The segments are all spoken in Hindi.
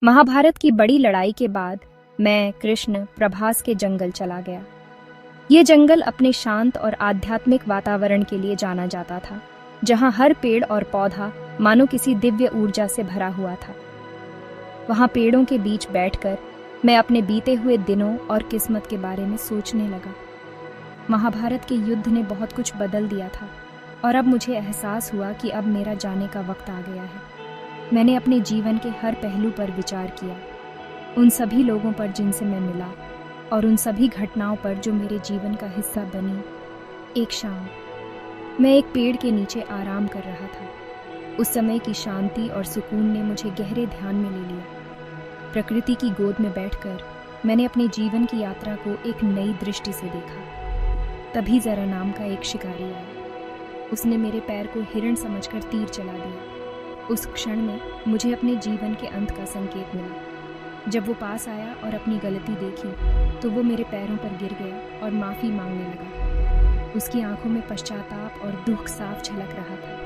महाभारत की बड़ी लड़ाई के बाद मैं कृष्ण प्रभास के जंगल चला गया। ये जंगल अपने शांत और आध्यात्मिक वातावरण के लिए जाना जाता था, जहां हर पेड़ और पौधा मानो किसी दिव्य ऊर्जा से भरा हुआ था। वहां पेड़ों के बीच बैठकर मैं अपने बीते हुए दिनों और किस्मत के बारे में सोचने लगा। महाभारत के युद्ध ने बहुत कुछ बदल दिया था और अब मुझे एहसास हुआ कि अब मेरा जाने का वक्त आ गया है। मैंने अपने जीवन के हर पहलू पर विचार किया, उन सभी लोगों पर जिनसे मैं मिला और उन सभी घटनाओं पर जो मेरे जीवन का हिस्सा बनी। एक शाम मैं एक पेड़ के नीचे आराम कर रहा था। उस समय की शांति और सुकून ने मुझे गहरे ध्यान में ले लिया। प्रकृति की गोद में बैठकर मैंने अपने जीवन की यात्रा को एक नई दृष्टि से देखा। तभी जरा नाम का एक शिकारी आया। उसने मेरे पैर को हिरण समझकर तीर चला दिया। उस क्षण में मुझे अपने जीवन के अंत का संकेत मिला। जब वो पास आया और अपनी गलती देखी तो वो मेरे पैरों पर गिर गया और माफ़ी मांगने लगा। उसकी आंखों में पश्चाताप और दुख साफ झलक रहा था।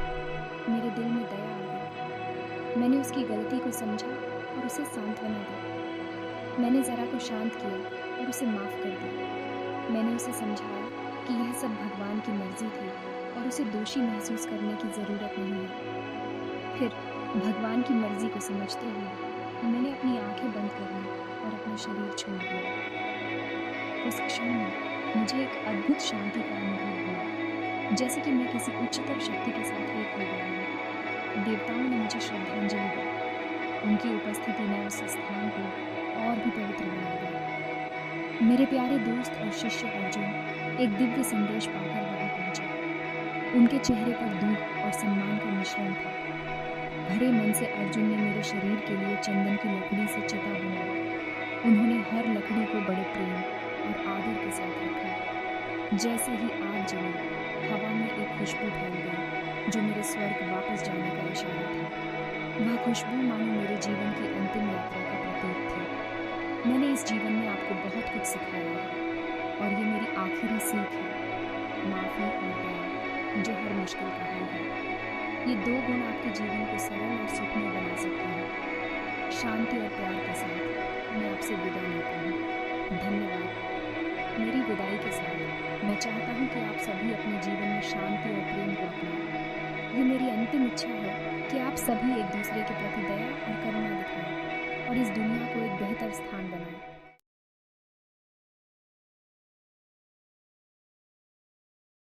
मेरे दिल में दया आ गई। मैंने उसकी गलती को समझा और उसे सांत्वना दी। मैंने ज़रा को शांत किया और उसे माफ़ कर दिया। मैंने उसे समझाया कि यह सब भगवान की मर्जी थी और उसे दोषी महसूस करने की ज़रूरत नहीं है। फिर भगवान की मर्जी को समझते हुए मैंने अपनी आंखें बंद कर ली और अपना शरीर छोड़ दिया। उस क्षण में मुझे एक अद्भुत शांति का अनुभव हुआ, जैसे कि मैं किसी उच्चतर शक्ति के साथ एक हो गया हूँ। देवताओं ने मुझे श्रद्धांजलि दी। उनकी उपस्थिति ने उस स्थान को और भी पवित्र बना दिया। मेरे प्यारे दोस्त और शिष्य अर्जुन एक दिव्य संदेश पाकर वहां पहुंचे। उनके चेहरे पर दुख और सम्मान का मिश्रण था। भरे मन से अर्जुन ने मेरे शरीर के लिए चंदन की लकड़ी से चिता बनाई। उन्होंने हर लकड़ी को बड़े प्रेम और आदर के साथ रखा। जैसे ही आग जली, हवा में एक खुशबू फैल गई जो मेरे स्वर्ग वापस जाने का इशारा था। वह खुशबू मानो मेरे जीवन की अंतिम यात्रा का प्रतीक थी। मैंने इस जीवन में आपको बहुत कुछ सिखाया है और ये मेरी आखिरी सीख है, माफ़ी और दया, जो हर मुश्किल का हल है। ये दो गुण आपके जीवन को सरल और सुखमय बना सकते हैं। शांति और प्यार के साथ मैं आपसे विदा लेता हूँ। धन्यवाद। मेरी विदाई के साथ मैं चाहता हूँ कि आप सभी अपने जीवन में शांति और प्रेम को अपनाएं। ये मेरी अंतिम इच्छा है कि आप सभी एक दूसरे के प्रति दया और करुणा दिखाएं और इस दुनिया को एक बेहतर स्थान बनाएं।